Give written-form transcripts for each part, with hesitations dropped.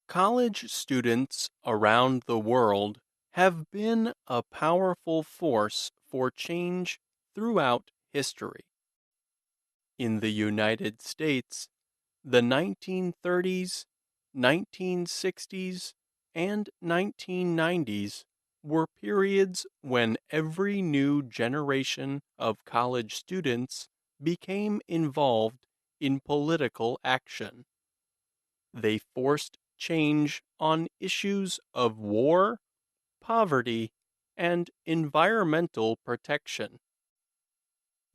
College students around the world have been a powerful force for change throughout history. In the United States, the 1930s, 1960s, and 1990s were periods when every new generation of college students became involved in political action. They forced change on issues of war, poverty, and environmental protection.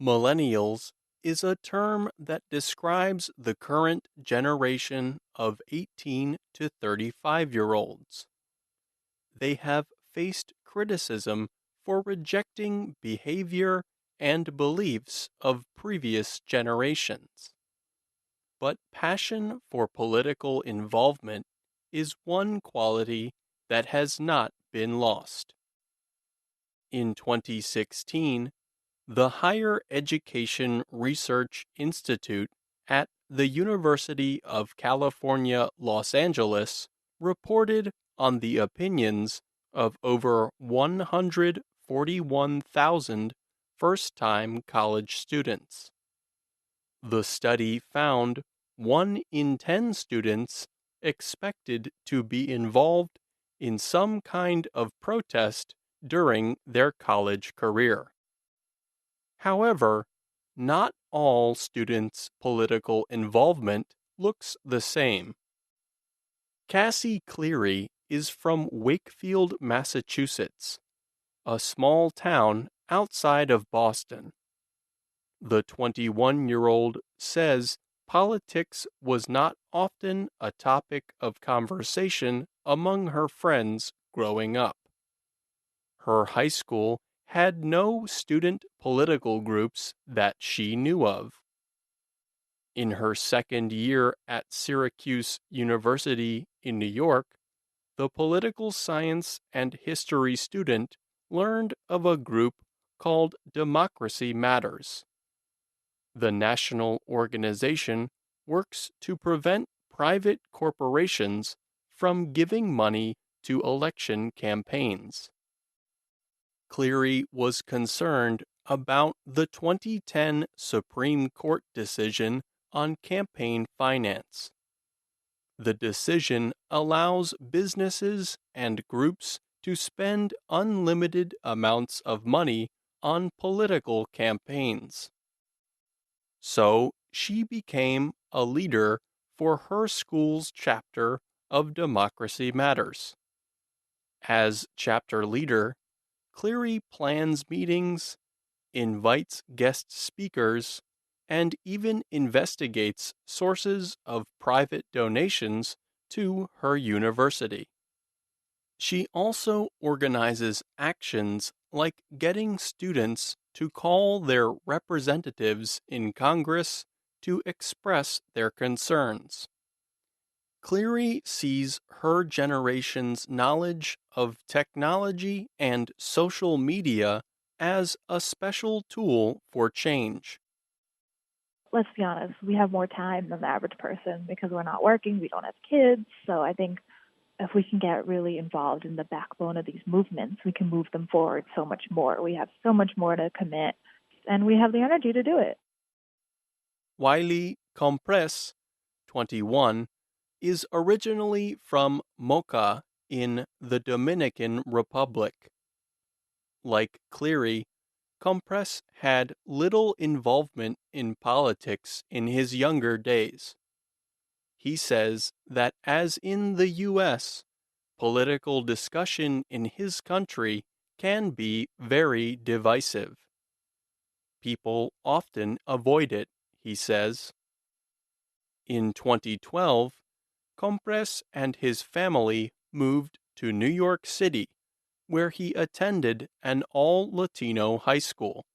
Millennials is a term that describes the current generation of 18 to 35-year-olds. They have faced criticism for rejecting behavior and beliefs of previous generations. But passion for political involvement is one quality that has not been lost. In 2016, the Higher Education Research Institute at the University of California, Los Angeles reported on the opinions of over 141,000 first-time college students. The study found 1 in 10 students expected to be involved in some kind of protest during their college career. However, not all students' political involvement looks the same. Cassie Cleary is from Wakefield, Massachusetts, a small town outside of Boston. The 21-year-old says politics was not often a topic of conversation among her friends growing up. Her high school had no student political groups that she knew of. In her second year at Syracuse University in New York, the political science and history student learned of a group called Democracy Matters. The national organization works to prevent private corporations from giving money to election campaigns. Cleary was concerned about the 2010 Supreme Court decision on campaign finance. The decision allows businesses and groups to spend unlimited amounts of money on political campaigns. So she became a leader for her school's chapter of Democracy Matters. As chapter leader, Cleary plans meetings, invites guest speakers, and even investigates sources of private donations to her university. She also organizes actions like getting students to call their representatives in Congress to express their concerns. Cleary sees her generation's knowledge of technology and social media as a special tool for change. Let's be honest, we have more time than the average person because we're not working, we don't have kids. So I think if we can get really involved in the backbone of these movements, we can move them forward so much more. We have so much more to commit, and we have the energy to do it. Wiley Compress, 21, is originally from Mocha in the Dominican Republic. Like Cleary, Compress had little involvement in politics in his younger days. He says that as in the U.S., political discussion in his country can be very divisive. People often avoid it, he says. In 2012, Compress and his family moved to New York City, where he attended an all-Latino high school.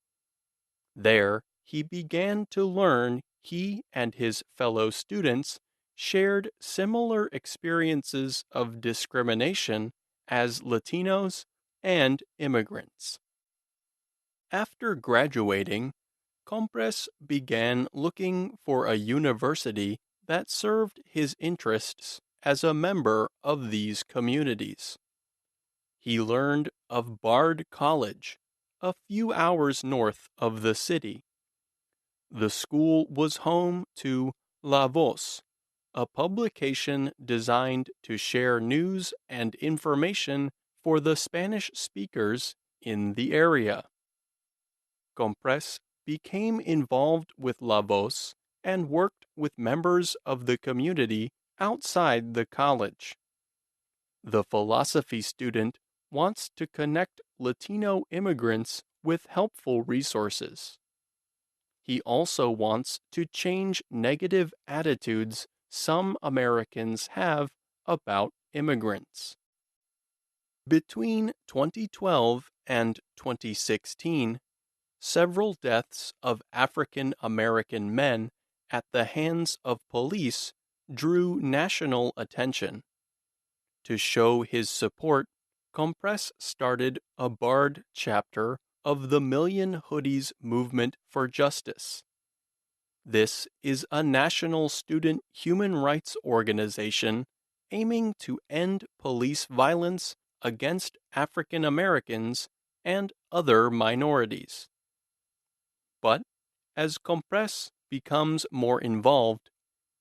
There, he began to learn he and his fellow students shared similar experiences of discrimination as Latinos and immigrants. After graduating, Compress began looking for a university that served his interests as a member of these communities. He learned of Bard College, a few hours north of the city. The school was home to La Voz, a publication designed to share news and information for the Spanish speakers in the area. Comprés became involved with La Voz and worked with members of the community outside the college. The philosophy student wants to connect Latino immigrants with helpful resources. He also wants to change negative attitudes some Americans have about immigrants. Between 2012 and 2016, several deaths of African American men at the hands of police drew national attention. To show his support, Comprés started a Bard chapter of the Million Hoodies Movement for Justice. This is a national student human rights organization aiming to end police violence against African Americans and other minorities. But as Comprés becomes more involved,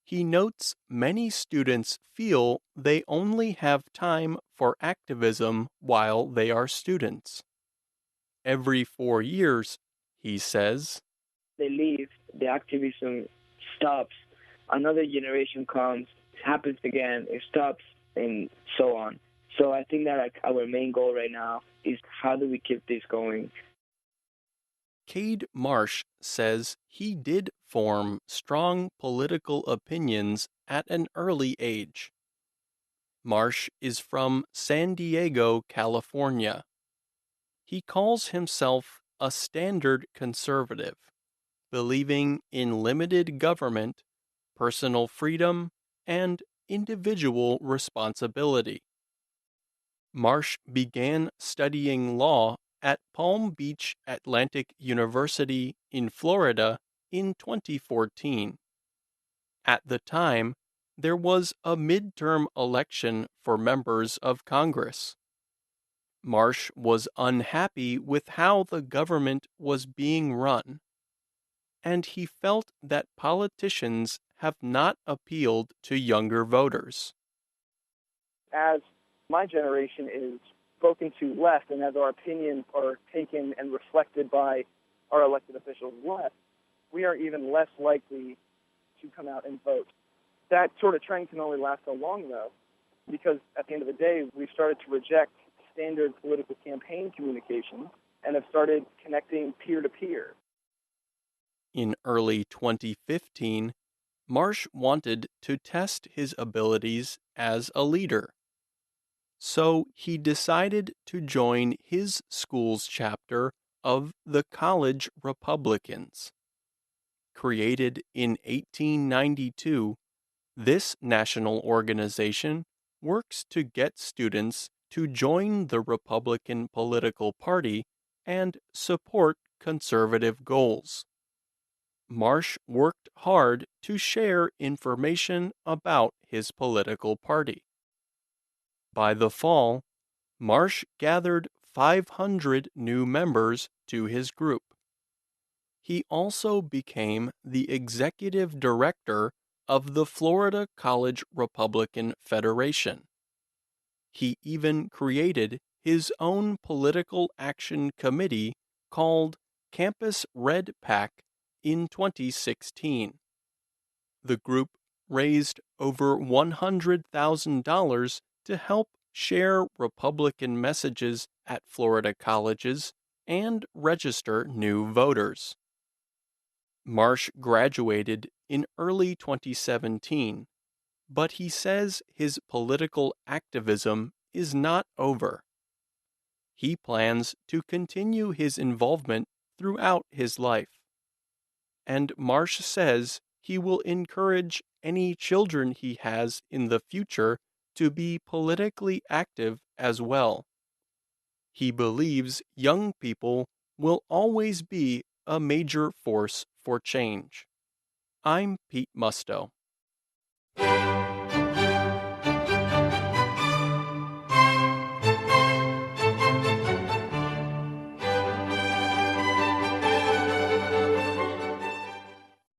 he notes many students feel they only have time for activism while they are students. Every 4 years, he says, they leave, the activism stops, another generation comes, it happens again, it stops, and so on. So I think that our main goal right now is how do we keep this going? Cade Marsh says he did form strong political opinions at an early age. Marsh is from San Diego, California. He calls himself a standard conservative, believing in limited government, personal freedom, and individual responsibility. Marsh began studying law at Palm Beach Atlantic University in Florida in 2014. At the time, there was a midterm election for members of Congress. Marsh was unhappy with how the government was being run, and he felt that politicians have not appealed to younger voters. As my generation is spoken to less, and as our opinions are taken and reflected by our elected officials less, we are even less likely to come out and vote. That sort of trend can only last so long, though, because at the end of the day, we've started to reject standard political campaign communication and have started connecting peer-to-peer. In early 2015, Marsh wanted to test his abilities as a leader. So he decided to join his school's chapter of the College Republicans. Created in 1892, this national organization works to get students to join the Republican political party and support conservative goals. Marsh worked hard to share information about his political party. By the fall, Marsh gathered 500 new members to his group. He also became the executive director of the Florida College Republican Federation. He even created his own political action committee called Campus Red PAC in 2016. The group raised over $100,000 to help share Republican messages at Florida colleges and register new voters. Marsh graduated in early 2017, but he says his political activism is not over. He plans to continue his involvement throughout his life. And Marsh says he will encourage any children he has in the future to be politically active as well. He believes young people will always be a major force for change. I'm Pete Musto.